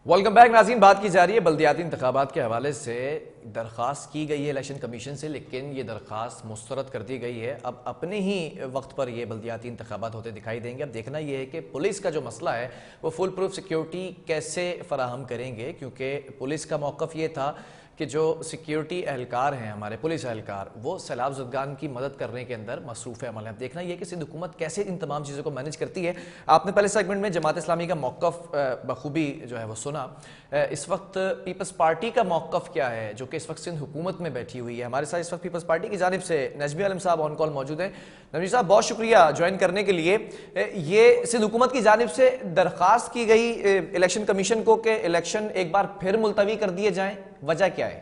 Welcome back नाज़रीन। बात की जा रही है बल्दियाती इंतखाबात के हवाले से। दरख्वास्त की गई है इलेक्शन कमीशन से, लेकिन ये दरख्वास्त मुस्तरद कर दी गई है। अब अपने ही वक्त पर ये बल्दियाती इंतखाबात होते दिखाई देंगे। अब देखना ये है कि पुलिस का जो मसला है वो फुल प्रूफ सिक्योरिटी कैसे फराहम करेंगे, क्योंकि पुलिस का मौक़िफ़ ये था कि जो सिक्योरिटी एहलकार हैं, हमारे पुलिस एहलकार, वो सैलाब ज़दगान की मदद करने के अंदर मसरूफ़ अमल है। अब देखना यह कि सिंध हुकूमत कैसे इन तमाम चीज़ों को मैनेज करती है। आपने पहले सेगमेंट में जमात इस्लामी का मौक़िफ़ बखूबी जो है वो सुना। इस वक्त पीपल्स पार्टी का मौक़िफ़ क्या है, जो कि इस वक्त सिंध हुकूमत में बैठी हुई है। हमारे साथ इस वक्त पीपल्स पार्टी की जानिब से नजमी आलम साहब ऑन कॉल मौजूद हैं। नजमी साहब, बहुत शुक्रिया ज्वाइन करने के लिए। ये सिंध हुकूमत की जानिब से दरख्वास्त की गई इलेक्शन कमीशन को कि इलेक्शन एक बार फिर मुलतवी कर दिए जाएँ, वजह क्या है?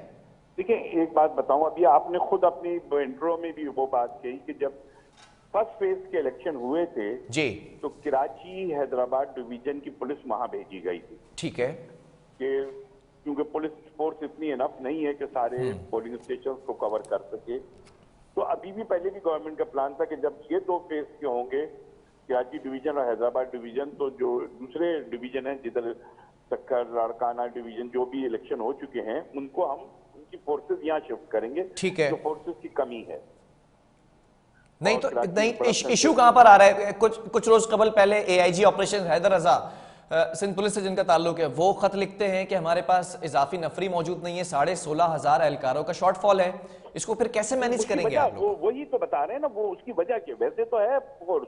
देखिए, एक बात बताऊं, अभी आपने खुद अपनी इंट्रो में भी वो बात कही कि जब फर्स्ट फेज के इलेक्शन हुए थे जी, तो कराची हैदराबाद डिवीजन की पुलिस वहां भेजी गई थी। ठीक है। कि क्योंकि पुलिस फोर्स इतनी इनफ नहीं है कि सारे पोलिंग स्टेशन को कवर कर सके, तो अभी भी पहले भी गवर्नमेंट का प्लान था कि जब ये दो फेज के होंगे, कराची डिवीजन और हैदराबाद डिवीजन, तो जो दूसरे डिवीजन है जिधर सक्कर लाड़काना डिवीजन जो भी इलेक्शन हो चुके हैं, उनको हम उनकी फोर्सेस यहाँ शिफ्ट करेंगे। ठीक है। जो फोर्सेस की कमी है। नहीं तो नहीं, इशू कहां पर आ रहा है? कुछ रोज कबल पहले एआईजी ऑपरेशन हैदर रजा सिंध पुलिस से जिनका ताल्लुक है, वो खत लिखते हैं कि हमारे पास इजाफी नफरी मौजूद नहीं है, 16,500 एहलकारों का शॉर्टफॉल है। इसको फिर कैसे मैनेज करेंगे आप लोग? वही तो बता रहे हैं ना, वो उसकी वजह क्या, वैसे तो है फोर्स।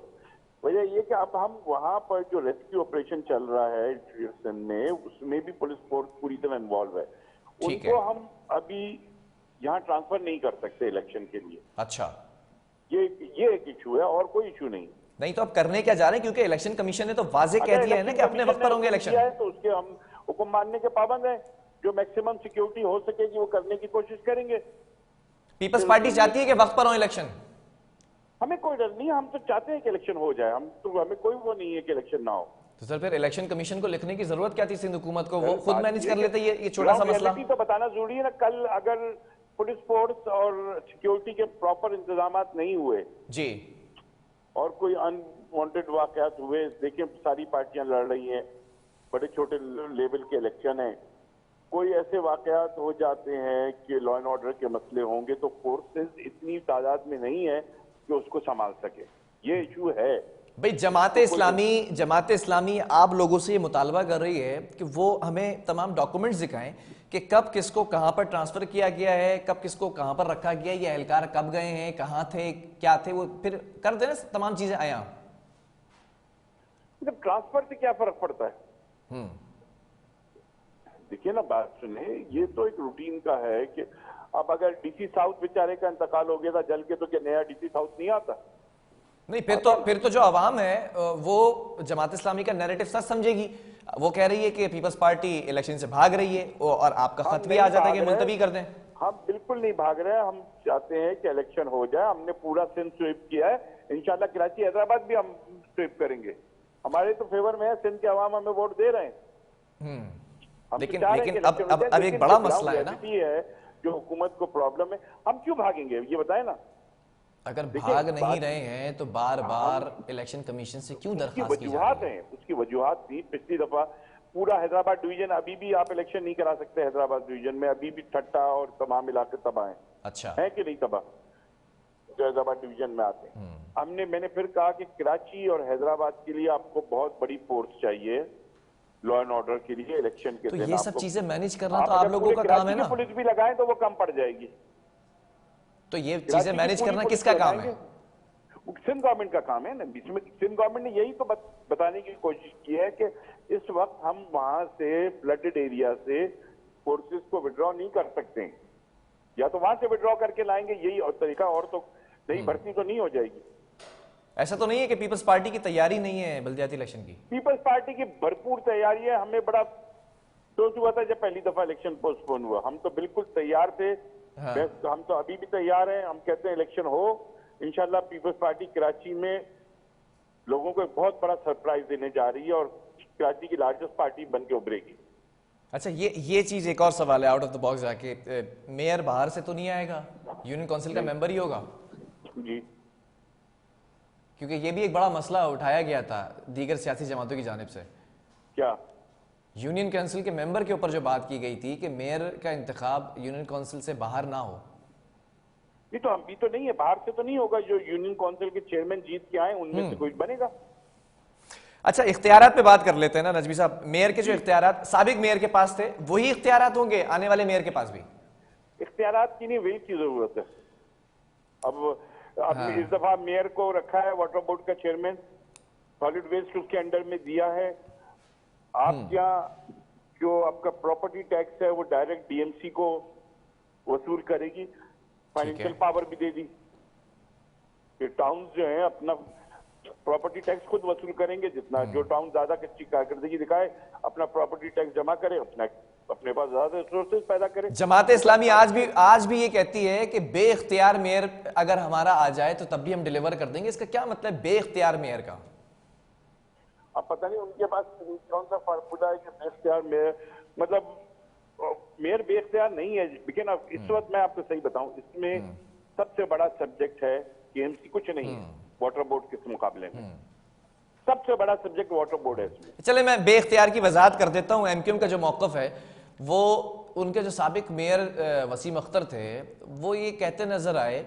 वजह ये कि अब हम वहां पर जो रेस्क्यू ऑपरेशन चल रहा है सिंध में, उसमें भी पुलिस फोर्स पूरी तरह इन्वॉल्व है। उनको हम अभी यहाँ ट्रांसफर नहीं कर सकते इलेक्शन के लिए। अच्छा, ये एक इशू है और कोई इशू नहीं। नहीं तो अब करने क्या जा रहे हैं, क्योंकि इलेक्शन कमीशन ने तो वाजे कह दिया है ना कि अपने वक्त पर होंगे इलेक्शन। तो उसके हम हुक्म मानने के पाबंद हैं। जो मैक्सिमम सिक्योरिटी हो सकेगी वो करने की कोशिश करेंगे। पीपल्स पार्टी चाहती है कि वक्त पर हो इलेक्शन। हमें कोई डर नहीं है, हम तो चाहते हैं कि इलेक्शन हो जाए। हमें कोई वो नहीं है कि इलेक्शन ना हो। तो सर फिर इलेक्शन कमीशन को लिखने की जरूरत क्या थी सिंध हुकूमत को? वो खुद मैनेज कर लेते ये छोटा सा मसला। तो बताना जरूरी है ना। कल अगर पुलिस फोर्स और सिक्योरिटी के प्रॉपर इंतजाम नहीं हुए जी, और कोई अनवांटेड वाकयात हुए, देखिए सारी पार्टियां लड़ रही हैं, बड़े छोटे लेवल के इलेक्शन हैं, कोई ऐसे वाकयात हो जाते हैं कि लॉ एंड ऑर्डर के मसले होंगे, तो फोर्सेस इतनी तादाद में नहीं है कि उसको संभाल सके। ये इशू है भाई। जमात इस्लामी आप लोगों से ये मुतालबा कर रही है कि वो हमें तमाम डॉक्यूमेंट्स दिखाएं कि कब किसको कहां पर ट्रांसफर किया गया है, कब किसको कहां पर रखा गया है, ये एहलकार कब गए हैं, कहां थे, क्या थे, वो फिर कर देना तमाम चीजें आया। ट्रांसफर से क्या फर्क पड़ता है? देखिए ना, बात सुने, ये तो एक रूटीन का है कि अब अगर डीसी साउथ बेचारे का इंतकाल हो गया था जल के, तो क्या नया डीसी साउथ नहीं आता? नहीं, फिर तो जो आवाम है वो जमात इस्लामी का नैरेटिव सच समझेगी। वो कह रही है कि पीपल्स पार्टी इलेक्शन से भाग रही है, और आपका खत भी आ जाता है कि मुलतवी कर दें। हम बिल्कुल नहीं भाग रहे हैं। हम चाहते हैं कि इलेक्शन हो जाए। हमने पूरा सिंध स्वीप किया है। इंशाल्लाह कराची हैदराबाद भी हम स्वीप करेंगे। हमारे तो फेवर में है, सिंध के अवाम हमें वोट दे रहे हैं। लेकिन अब एक बड़ा मसला है ना, जो हुकूमत को प्रॉब्लम है। हम क्यों भागेंगे ये बताए ना। अगर भाग नहीं रहे हैं तो बार बार इलेक्शन कमीशन से क्यों दरखास्त की जा रही है? उसकी वजूहात थी। पिछली दफा पूरा हैदराबाद डिवीजन, अभी भी आप इलेक्शन नहीं करा सकते हैदराबाद डिवीजन में, अभी भी ठट्टा और तमाम इलाके तबाह हैं। अच्छा है कि नहीं तबाह, जो हैदराबाद डिवीजन में आते हैं। मैंने फिर कहा कि कराची और हैदराबाद के लिए आपको बहुत बड़ी फोर्स चाहिए लॉ एंड ऑर्डर के लिए इलेक्शन के तो दिन। ये सब चीजें मैनेज करना तो आप लोगों का काम है ना। पुलिस भी लगाएं तो वो कम पड़ जाएगी। तो ये चीजें मैनेज करना किसका काम है? सिंध गवर्नमेंट का काम है ना। इसमें सिंध गवर्नमेंट ने यही तो बताने की कोशिश की है कि इस वक्त हम वहां से फ्लडेड एरिया से फोर्सेस को विड्रॉ नहीं कर सकते हैं, या तो वहां से विड्रॉ करके लाएंगे, यही और तरीका, और तो नई भर्ती तो नहीं हो जाएगी। ऐसा तो नहीं है कि पीपल्स पार्टी की तैयारी नहीं है बल्दियाती इलेक्शन की? पीपल्स पार्टी की भरपूर तैयारी है। हमें बड़ा सोच हुआ था जब पहली दफा इलेक्शन पोस्टपोन हुआ, हम तो बिल्कुल तैयार थे। हम तो अभी भी तैयार हैं। हम कहते हैं इलेक्शन हो इंशाल्लाह। पीपल्स पार्टी कराची में लोगों को एक बहुत बड़ा सरप्राइज देने जा रही है और कराची की लार्जेस्ट पार्टी बन के उभरेगी। अच्छा, ये चीज एक और सवाल है आउट ऑफ द बॉक्स जाके, मेयर बाहर से तो नहीं आएगा, यूनियन काउंसिल का मेंबर ही होगा? जी, क्योंकि ये भी एक बड़ा मसला उठाया गया था दीगर सियासी जमातों की जानिब से। क्या? यूनियन काउंसिल के मेंबर के ऊपर जो बात की गई थी कि मेयर का इंतखाब यूनियन काउंसिल से बाहर ना हो। ये तो अभी तो नहीं है, बाहर से तो नहीं होगा, जो यूनियन काउंसिल के चेयरमैन जीत के आए उनमें से कोई बनेगा। अच्छा, इख्तियारात पे बात कर लेते हैं ना नजमी साहब। मेयर के जो इख्तियारात साबिक मेयर के पास थे वही इख्तियारात होंगे आने वाले मेयर के पास भी? इख्तियारात की नहीं, विल की जरूरत है। अब इस दफा मेयर को रखा है वाटर बोर्ड का चेयरमैन, सॉलिड वेस्ट उसके अंडर में दिया है। आप यहाँ जो आपका प्रॉपर्टी टैक्स है वो डायरेक्ट डीएमसी को वसूल करेगी, फाइनेंशियल पावर भी दे दी। ये टाउन जो है अपना प्रॉपर्टी टैक्स खुद वसूल करेंगे, जितना जो टाउन ज्यादा कच्ची कारकर्दगी दिखाए अपना प्रॉपर्टी टैक्स जमा करे, अपने पास ज्यादा रिसोर्सेज पैदा करे। जमात इस्लामी आज भी ये कहती है कि बेइख्तियार मेयर अगर हमारा आ जाए तो तब भी हम डिलीवर कर देंगे। इसका क्या मतलब बेइख्तियार मेयर का? अब पता नहीं उनके पास कौन सा फार्मूला है कि बेइख्तियार मेयर, मतलब मेयर बेइख्तियार नहीं है। लेकिन अब इस वक्त मैं आपको सही बताऊं, इसमें सबसे बड़ा सब्जेक्ट है केएमसी, कुछ नहीं है वाटर बोर्ड के मुकाबले में। सबसे बड़ा सब्जेक्ट वाटर बोर्ड है इसमें। चले मैं बेइख्तियार की वजाहत कर देता हूं। एमक्यूएम का जो मौकफ है वो, उनके जो साबिक मेयर वसीम अख्तर थे वो ये कहते नजर आए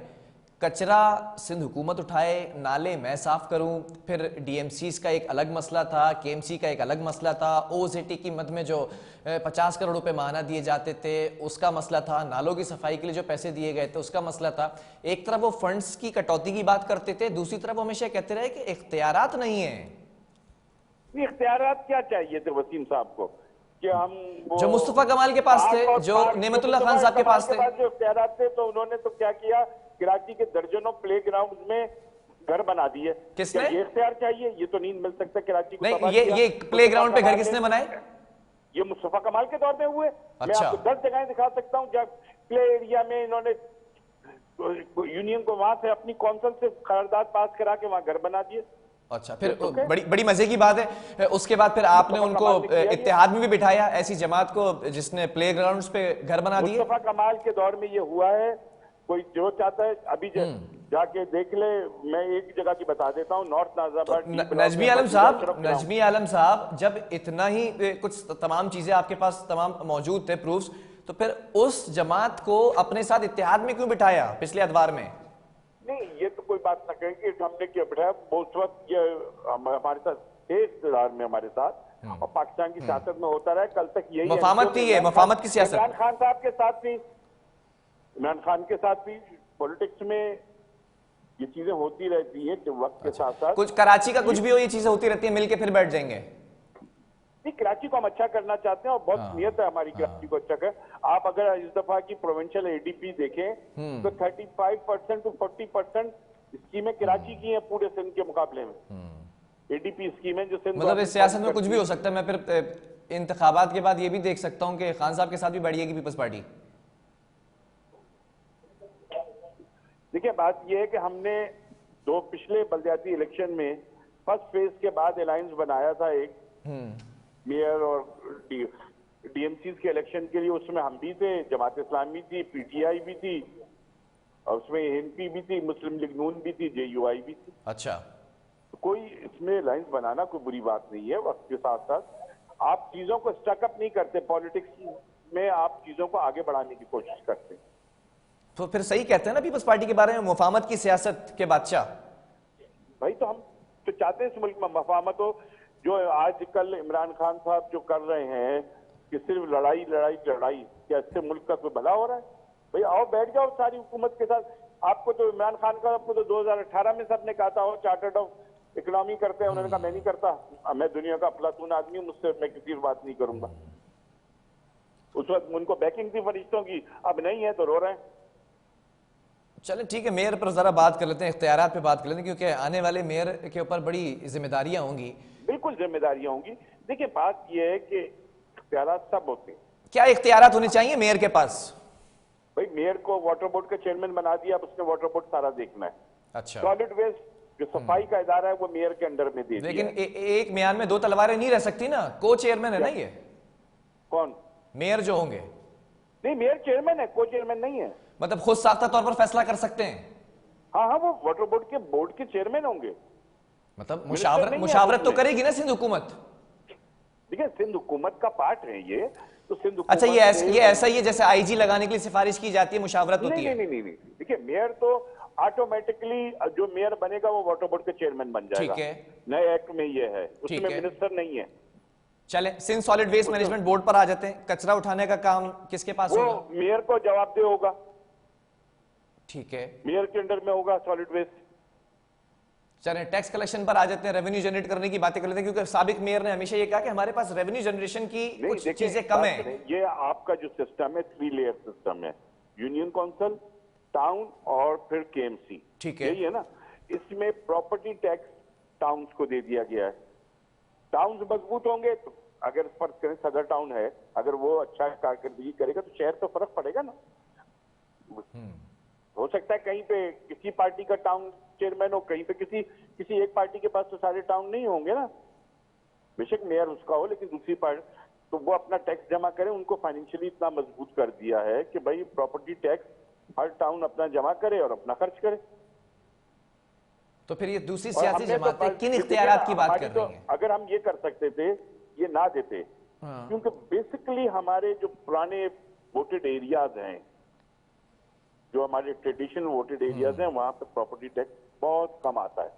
कचरा सिंध हुकूमत उठाए, नाले मैं साफ करूं। फिर डीएमसीज का एक अलग मसला था, केएमसी का एक अलग मसला था, ओजेटी की मद में जो 50 करोड़ रुपए माहाना दिए जाते थे उसका मसला था, नालों की सफाई के लिए जो पैसे दिए गए थे उसका मसला था। एक तरफ वो फंड्स की कटौती की बात करते थे, दूसरी तरफ वो हमेशा कहते रहे कि इख्तियारात नहीं है। इख्तियारात क्या चाहिए थे वसीम साहब को कि हम जो मुस्तफा कमाल के पास थे, जो नेमतुल्ला खान साहब के पास थे, जो इख्तियारात थे, तो उन्होंने तो क्या किया, कराची के दर्जनों प्लेग्राउंड में घर बना दिए। किसने? ये इख्तियार चाहिए? ये तो नहीं मिल सकता कराची को। नहीं, ये प्लेग्राउंड पे घर किसने बनाए? ये मुस्तफा कमाल के दौर में हुए। अच्छा। मैं आपको 10 जगहें दिखा सकता हूँ जब प्ले एरिया में इन्होंने यूनियन को वहां से अपनी कौंसिल से करारदाद पास करा के वहां घर बना दिए। अच्छा, फिर बड़ी बड़ी मजे की बात है, उसके बाद फिर आपने उनको इत्तेहाद में भी बिठाया, ऐसी जमात को जिसने प्लेग्राउंड्स पे घर बना दिए। मुस्तफा कमाल के दौर में ये हुआ है। कोई जो चाहता है अभी जाके देख ले। मैं एक जगह की बता देता हूँ, नॉर्थ नाजिराबाद। नजमी आलम साहब, जब इतना ही कुछ तमाम चीजें आपके पास तमाम मौजूद थे प्रूफ्स, तो फिर उस जमात को अपने साथ इत्तेहाद में क्यों बिठाया पिछले अदवार में? नहीं, ये तो कोई बात ना कहेंगे हमने क्या बिठाया। उस वक्त ये हमारे साथ थे इक़्तिदार में, हमारे साथ, और पाकिस्तान की सियासत में होता रहा कल तक। यही मफामत थी, ये मफामत की सियासत। इमरान खान साहब के साथ भी, इमरान खान के साथ भी पॉलिटिक्स में ये चीजें होती रहती है कि वक्त के साथ साथ। कुछ कराची का कुछ भी हो, ये चीजें होती रहती है, मिलके फिर बैठ जाएंगे। नहीं, कराची को हम अच्छा करना चाहते हैं और बहुत नियत है हमारी कराची को अच्छा कर। आप अगर इस दफा की प्रोविंशियल एडीपी देखें तो 35% टू 40% स्कीमें कराची की हैं पूरे सिंध के मुकाबले में। एडीपी स्कीमें जो सिंध, मतलब इस सियासत में कुछ भी हो सकता है। मैं फिर इंतखाबात के बाद ये भी देख सकता हूँ कि खान साहब के साथ भी बढ़िएगी पीपल्स पार्टी। देखिए, बात यह है कि हमने दो पिछले बल्दियाती इलेक्शन में फर्स्ट फेज के बाद अलायंस बनाया था एक मेयर और डीएमसी के इलेक्शन के लिए। उसमें हम भी थे, जमात इस्लामी थी, पीटीआई भी थी, और उसमें एनपी भी थी, मुस्लिम लीग नून भी थी, जेयूआई भी थी। अच्छा, तो कोई इसमें अलायंस बनाना कोई बुरी बात नहीं है। वक्त के साथ साथ आप चीजों को स्टकअप नहीं करते, पॉलिटिक्स में आप चीजों को आगे बढ़ाने की कोशिश करते। तो फिर सही कहते हैं ना पीपल्स पार्टी के बारे में, मुफाहमत की सियासत के बादशाह। भाई तो हम तो चाहते हैं इस मुल्क में मफाहमत हो। जो आजकल इमरान खान साहब जो कर रहे हैं कि सिर्फ लड़ाई लड़ाई लड़ाई, क्या इससे मुल्क का कोई भला हो रहा है? भाई आओ बैठ जाओ सारी हुकूमत के साथ। आपको तो इमरान खान का, आपको तो 2018 में सबने कहा था वो चार्टर्ड ऑफ इकोनॉमी करते हैं, उन्होंने कहा मैं नहीं करता, मैं दुनिया का अफलातून आदमी हूं, मुझसे मैं किसी से बात नहीं करूंगा। उस वक्त उनको बैकिंग थी फरिश्तों की, अब नहीं है तो रो रहे हैं। चलें ठीक है, मेयर पर जरा बात कर लेते हैं, इख्तियारात पे बात कर लेते हैं, क्योंकि आने वाले मेयर के ऊपर बड़ी जिम्मेदारियां होंगी। बिल्कुल जिम्मेदारियां होंगी। देखिए, बात यह है कि इख्तियारात सब होते हैं। क्या इख्तियारात होने चाहिए मेयर के पास? भाई मेयर को वाटर बोर्ड का चेयरमैन बना दिया, अब उसने वाटर बोर्ड सारा देखना है। अच्छा, सॉलिड वेस्ट जो सफाई का इदारा है वो मेयर के अंडर में दे दिया। लेकिन एक म्यान में दो तलवारें नहीं रह सकती ना, को चेयरमैन है ना ये। कौन? मेयर जो होंगे। नहीं, मेयर चेयरमैन है, को चेयरमैन नहीं है। मतलब खुद साख्ता तौर पर फैसला कर सकते हैं। हाँ हाँ, वो वाटर बोर्ड के चेयरमैन होंगे। मतलब मुशावरत तो करेगी ना सिंध हुकूमत। देखिए सिंध हुकूमत का पार्ट है ये, तो सिंध अच्छा, हुकूमत ये ऐसा ही है जैसे आईजी लगाने के लिए सिफारिश की जाती है, मुशावरत नहीं होती नहीं है। नहीं नहीं नहीं, देखिए मेयर तो ऑटोमेटिकली जो मेयर बनेगा वो वाटर बोर्ड का चेयरमैन बन ठीक जाएगा। है, नए एक्ट में ये है, उसमें ठीक है। मिनिस्टर नहीं है। चले सिंध सॉलिड वेस्ट उसमें मैनेजमेंट बोर्ड पर आ जाते हैं, कचरा उठाने का काम किसके पास वो होगा? मेयर को जवाबदेह होगा, ठीक है। मेयर के अंडर में होगा सॉलिड वेस्ट। चलें टैक्स कलेक्शन पर आ जाते हैं, रेवेन्यू जनरेट करने की बातें कर लेते हैं, क्योंकि साबिक मेयर ने हमेशा ये कहा कि हमारे पास रेवेन्यू जनरेशन की नहीं कुछ देखिए, चीजें कम बात है। करें, ये आपका जो सिस्टम है 3 लेयर सिस्टम है, यूनियन काउंसिल, टाउन और फिर केएमसी, ठीक है। यही है ना। इसमें प्रॉपर्टी टैक्स टाउन्स को दे दिया गया है। टाउन्स मजबूत होंगे तो, अगर फर्ज करें सदर टाउन है, अगर वो अच्छा कारकर्दगी करेगा तो शहर तो फर्क पड़ेगा ना। हो सकता है कहीं पे किसी पार्टी का टाउन चेयरमैन हो, कहीं पे किसी एक पार्टी के पास तो सारे टाउन नहीं होंगे ना, बेशक मेयर उसका हो, लेकिन दूसरी पार्टी तो वो अपना टैक्स जमा करें। उनको फाइनेंशियली इतना मजबूत कर दिया है कि भाई प्रॉपर्टी टैक्स हर टाउन अपना जमा करे और अपना खर्च करे। तो फिर ये दूसरी और सियासी हमने तो जमातें किन देखिए इख्तियारात की बात हमारी कर तो, रही हैं? अगर हम ये कर सकते थे ये ना देते, हाँ। क्योंकि बेसिकली हमारे जो पुराने वोटेड एरियाज हैं, जो हमारे ट्रेडिशनल वोटेड एरियाज हैं, वहां पे प्रॉपर्टी टैक्स बहुत कम आता है।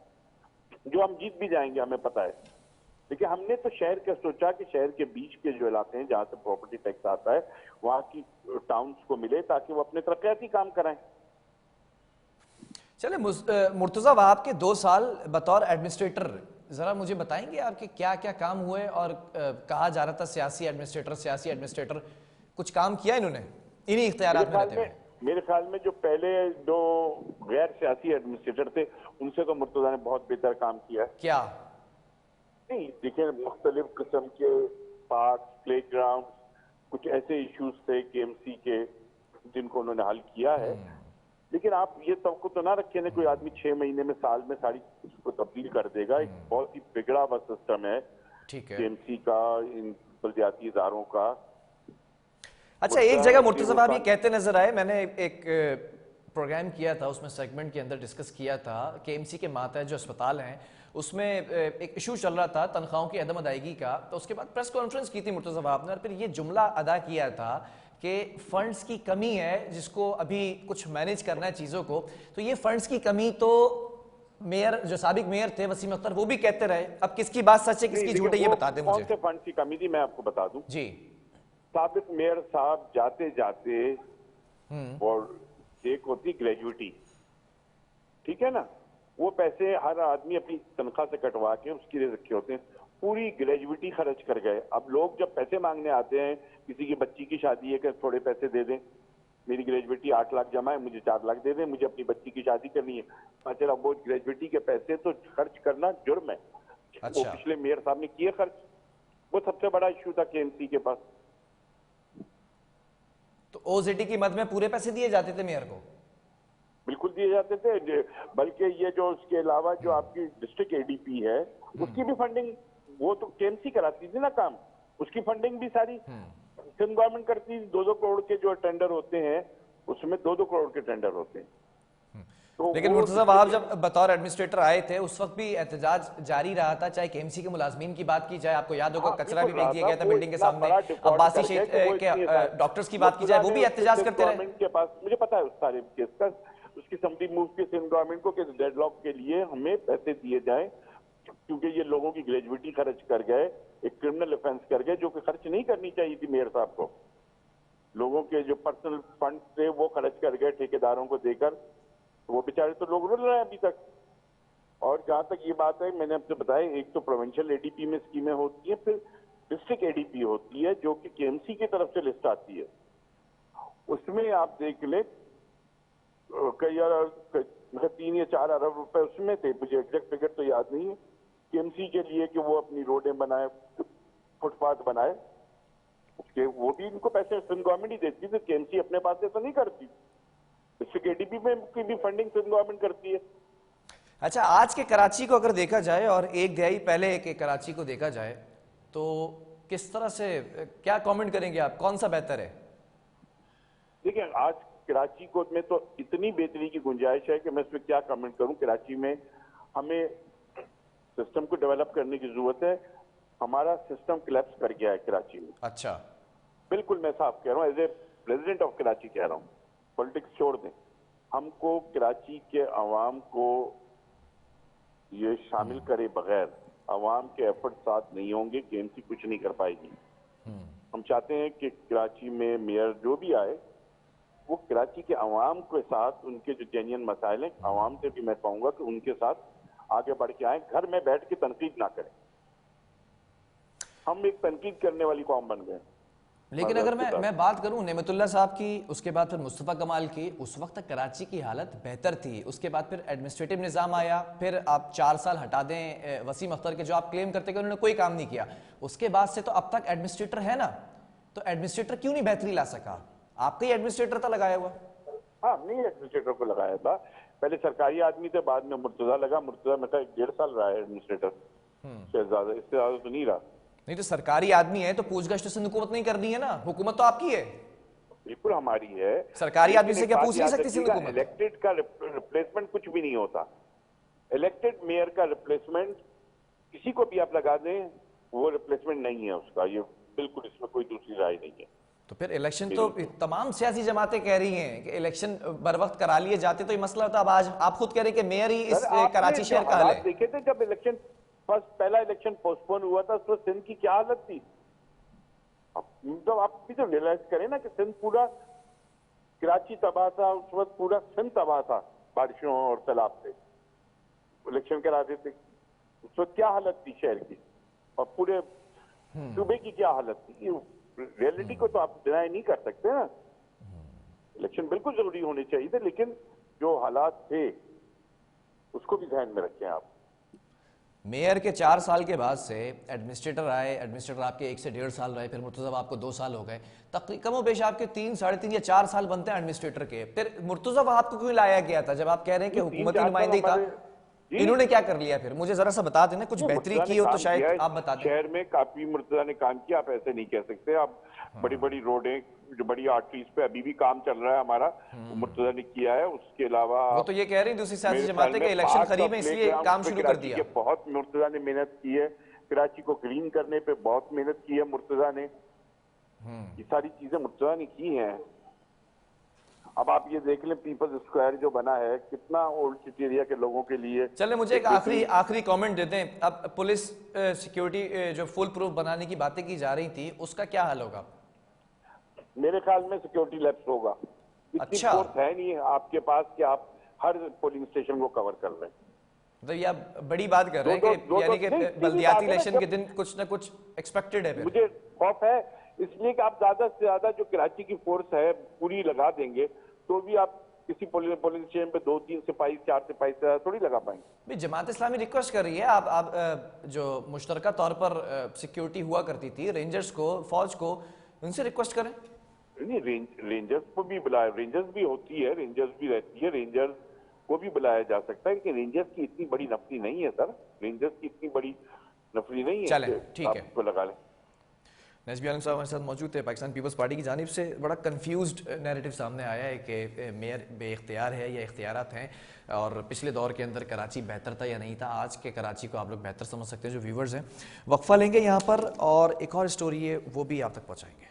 जो हम जीत भी जाएंगे हमें पता है, लेकिन हमने तो शहर का सोचा कि शहर के बीच के जो इलाके हैं जहां से प्रॉपर्टी टैक्स आता है वहां की टाउन्स को मिले ताकि वो अपने तरक्याती काम कराएं। चले मुर्तजा वहाब के 2 साल बतौर एडमिनिस्ट्रेटर, जरा मुझे बताएंगे आपके क्या क्या काम हुए? और कहा जा रहा था सियासी एडमिनिस्ट्रेटर, कुछ काम किया इन्होंने इन्हीं इख्तियारात में रहते हुए? मेरे ख्याल में जो पहले जो गैर सियासी एडमिनिस्ट्रेटर थे उनसे तो मुर्तजा ने बहुत बेहतर काम किया है। क्या? नहीं देखिए, मुख्तलिफ किस्म के पार्क, प्ले ग्राउंड, कुछ ऐसे इश्यूज थे केएमसी के जिनको उन्होंने हल किया है। लेकिन आप ये तवक्को तो ना रखें ना कोई आदमी 6 महीने में, साल में सारी उसको तब्दील कर देगा। एक बहुत ही बिगड़ा हुआ सिस्टम है ठीक है। केएमसी का, इन बलदियाती इदारों का। अच्छा, एक जगह मुर्तजा वहाब ये कहते नजर आए, मैंने एक प्रोग्राम किया था, उसमें सेगमेंट के अंदर डिस्कस किया था, केएमसी के मातहत जो अस्पताल हैं उसमें एक इशू चल रहा था तनख्वाहों की अदम अदायगी का। तो उसके बाद प्रेस कॉन्फ्रेंस की थी मुर्तजा वहाब ने, और फिर ये जुमला अदा किया था कि फंड्स की कमी है जिसको अभी कुछ मैनेज करना है चीज़ों को। तो ये फंड्स की कमी तो मेयर जो साबिक मेयर थे वसीम अख्तर वो भी कहते रहे, अब किसकी बात सच है किसकी झूठ है ये बता दें कौन मुझे। से फंड की कमी थी मैं आपको बता दूं। जी। साबिक मेयर साहब जाते जाते, और एक होती ग्रेजुएटी, ठीक है ना, वो पैसे हर आदमी अपनी तनख्वाह से कटवा के उसके लिए रखे होते हैं, पूरी ग्रेजुएटी खर्च कर गए। अब लोग जब पैसे मांगने आते हैं, किसी की बच्ची की शादी है कि थोड़े पैसे दे दें, मेरी ग्रेजुएटी 8 लाख जमा है, मुझे 4 लाख दे दें, मुझे अपनी बच्ची की शादी करनी है। अच्छा, वो ग्रेजुएटी के पैसे तो खर्च करना जुर्म है। अच्छा। वो पिछले मेयर साहब ने किए खर्च, वो सबसे बड़ा इश्यू था केएमसी के पास। तो ओजेटी की मद में पूरे पैसे दिए जाते थे मेयर को? बिल्कुल दिए जाते थे, बल्कि ये जो उसके अलावा जो आपकी डिस्ट्रिक्ट एडीपी है उसकी भी फंडिंग वो तो केएमसी कराती थी ना काम, उसकी फंडिंग भी सारी सिंध गवर्नमेंट करती थी। 2-2 करोड़ के जो टेंडर होते हैं उसमें 2-2 करोड़ के टेंडर होते हैं। तो लेकिन मुर्तजा वहाब जब बतौर एडमिनिस्ट्रेटर आए थे उस वक्त भी एहतजाज जारी रहा था, चाहे केएमसी के मुलाजमीन की बात की जाए, आपको याद होगा कचरा भी फेंक दिया गया था बिल्डिंग के सामने, अब्बासी शेख के डॉक्टर्स की बात की जाए वो भी एहतजाज करते रहे। गवर्नमेंट के पास मुझे पता है उस सारे केस का, उसकी समरी मूव की सिंध गवर्नमेंट को कि डेडलॉक के लिए हमें पैसे दिए जाएं, क्योंकि ये लोगों की ग्रेजुएटी खर्च कर गए, एक क्रिमिनल ऑफेंस कर गए जो कि खर्च नहीं करनी चाहिए थी मेयर साहब को। लोगों के जो पर्सनल फंड थे वो खर्च कर गए ठेकेदारों को देकर, वो बेचारे तो लोग रुल रहे हैं अभी तक। और जहां तक ये बात है, मैंने आपसे बताया, एक तो प्रोविंशियल एडीपी में स्कीमें होती है, फिर डिस्ट्रिक्ट एडीपी होती है जो कि केएमसी की तरफ से लिस्ट आती है। उसमें आप देख ले कई 3 या 4 अरब रुपए उसमें थे, मुझे एग्जैक्ट फिगर तो याद नहीं है, केएमसी के लिए कि वो अपनी रोडें बनाए, फुटपाथ बनाए। उसके वो भी इनको पैसे सिंध गवर्नमेंट ही देती थी, केएमसी अपने पास से तो नहीं करती। डिस्ट्रिक्ट एडीपी में की भी फंडिंग सिंध गवर्नमेंट करती है। अच्छा, आज के कराची को अगर देखा जाए और एक दिहाई पहले के कराची को देखा जाए तो किस तरह से, क्या कमेंट करेंगे आप, कौन सा बेहतर है? देखिए, आज कराची को में तो इतनी बेहतरी की गुंजाइश है कि मैं इसमें क्या कमेंट करूं। कराची में हमें सिस्टम को डेवलप करने की जरूरत है। हमारा सिस्टम कोलैप्स कर गया है कराची में। अच्छा। बिल्कुल मैं साफ कह रहा हूँ, as a president of Karachi कह रहा हूँ, पॉलिटिक्स छोड़ दें। हमको कराची के अवाम को ये शामिल करे बगैर अवाम के एफर्ट साथ नहीं होंगे, केएमसी कुछ नहीं कर पाएगी। हम चाहते हैं कि कराची में मेयर जो भी आए वो कराची के अवाम के साथ, उनके जो जेन्युइन मसाइल हैं, अवाम से भी मैं कहूंगा कि उनके साथ आगे बढ़ के आए, घर में बैठ के तनकीद ना करें। हम एक तनकीद करने वाली कौम बन गए। लेकिन अगर मैं बात करूं नेमतुल्लाह साहब की, उसके बाद फिर मुस्तफ़ा कमाल की, उस वक्त तक कराची की हालत बेहतर थी। उसके बाद फिर एडमिनिस्ट्रेटिव निज़ाम आया, फिर आप 4 साल हटा दें वसीम अख्तर के, जो आप क्लेम करते कि उन्होंने कोई काम नहीं किया, उसके बाद से तो अब तक एडमिनिस्ट्रेटर है ना, तो एडमिनिस्ट्रेटर क्यों नहीं बेहतरी ला सका? आपका ही एडमिनिस्ट्रेटर था लगाया हुआ। हाँ, हमने एडमिनिस्ट्रेटर को लगाया था, पहले सरकारी आदमी थे, बाद में मुर्तजा लगा। मुर्तजा में 1.5 साल रहा है एडमिनिस्ट्रेटर, ज्यादा, इससे ज्यादा तो नहीं रहा। नहीं तो सरकारी आदमी है तो पूछगछ तो सिंध हुकूमत नहीं करनी है ना, हुकूमत तो आपकी है। बिल्कुल हमारी है। सरकारी आदमी से क्या पूछ नहीं सकती सिंध हुकूमत? इलेक्टेड का रिप्लेसमेंट कुछ भी नहीं होता। इलेक्टेड मेयर का रिप्लेसमेंट किसी को भी आप लगा दें, वो रिप्लेसमेंट नहीं है उसका। ये बिल्कुल, इसमें कोई दूसरी राय नहीं है। तो फिर इलेक्शन तो तमाम सियासी जमातें कह रही हैं कि इलेक्शन बर वक्त करा लिए जाते तो ये मसला होता। अब आज आप खुद कह रहे हैं कि मेयर ही इस कराची शहर का हल है। देखे थे जब इलेक्शन पहला इलेक्शन पोस्टपोन हुआ था, तो सिंध की क्या हालत थी। तो आप भी तो रियलाइज करें ना कि सिंध पूरा, कराची तबाह था उस वक्त, पूरा सिंध तबाह था बारिशों और सैलाब से। इलेक्शन करा देते, उस वक्त क्या हालत थी शहर की, और पूरे सूबे की क्या हालत थी। रियलिटी को तो आप डिनाई नहीं कर सकते ना। इलेक्शन बिल्कुल जरूरी होने चाहिए थे, लेकिन जो हालात थे उसको भी ध्यान में रखें आप। मेयर के 4 साल के बाद से एडमिनिस्ट्रेटर आए, एडमिनिस्ट्रेटर आपके 1 से 1.5 साल रहे, फिर मुर्तज़ा आपको 2 साल हो गए, कम व बेश आपके 3, 3.5 या 4 साल बनते हैं एडमिनिस्ट्रेटर के। फिर मुर्तज़ा आपको क्यों लाया गया था, जब आप कह रहे हैं कि हुकूमती नुमाइंदगी था? इन्होंने क्या कर लिया फिर, मुझे जरा सा बता देना, कुछ बेहतरी की हो तो शायद आप बता दें। शहर में काफी मुर्तज़ा ने काम किया, आप ऐसे नहीं कह सकते। आप बड़ी बड़ी रोडें, जो बड़ी आर्टरीज पे अभी भी काम चल रहा है हमारा, मुर्तज़ा ने किया है। उसके अलावा वो तो ये कह रही दूसरी सियासी जमातें कि इलेक्शन करीब है इसलिए काम शुरू कर दिया। बहुत मुर्तज़ा ने मेहनत की है, कराची को ग्रीन करने पे बहुत मेहनत की है मुर्तज़ा ने। ये सारी चीजें मुर्तज़ा ने की हैं। अब आप ये देख लें, पीपल्स स्क्वायर जो बना है, कितना ओल्ड सिटी एरिया के लोगों के लिए। चले मुझे एक आखिरी कमेंट देते हैं। अब पुलिस सिक्योरिटी जो फुल प्रूफ बनाने की बातें की जा रही थी, उसका क्या हाल होगा? मेरे ख्याल में सिक्योरिटी लैप्स होगा। इतनी फोर्स है नहीं आपके पास कि आप हर पोलिंग स्टेशन को कवर कर लें। तो ये आप बड़ी बात कर रहे हैं कि यानी कि बल्दियाती इलेक्शन के दिन कुछ ना कुछ एक्सपेक्टेड है। मुझे खौफ है इसलिए कि आप ज्यादा से ज्यादा जो कराची की फोर्स है पूरी लगा देंगे, तो भी आप किसी पोलिंग स्टेशन पे 2-3 सिपाही, 4 सिपाही से थोड़ी लगा पाएंगे। जमात इस्लामी रिक्वेस्ट कर रही है, आप जो मुश्तरका तौर पर सिक्योरिटी हुआ करती थी रेंजर्स को, फौज को, उनसे रिक्वेस्ट करें। नहीं, रेंजर्स को भी बुलाया, रेंजर्स भी होती है, रेंजर्स भी रहती है, रेंजर्स को भी बुलाया जा सकता है, लेकिन रेंजर्स की इतनी बड़ी नफरी नहीं है सर। रेंजर्स की इतनी बड़ी नफरी नहीं है। चले ठीक है, आपको लगा लें। नजबी आलम साहब हमारे साथ मौजूद थे। पाकिस्तान पीपल्स पार्टी की जानिब से बड़ा कंफ्यूज्ड नैरेटिव सामने आया है कि मेयर बेइख्तियार है या इख्तियारात हैं, और पिछले दौर के अंदर कराची बेहतर था या नहीं था। आज के कराची को आप लोग बेहतर समझ सकते हैं जो व्यूवर्स हैं। वक्फा लेंगे यहाँ पर और एक और स्टोरी है वो भी आप तक पहुँचाएंगे।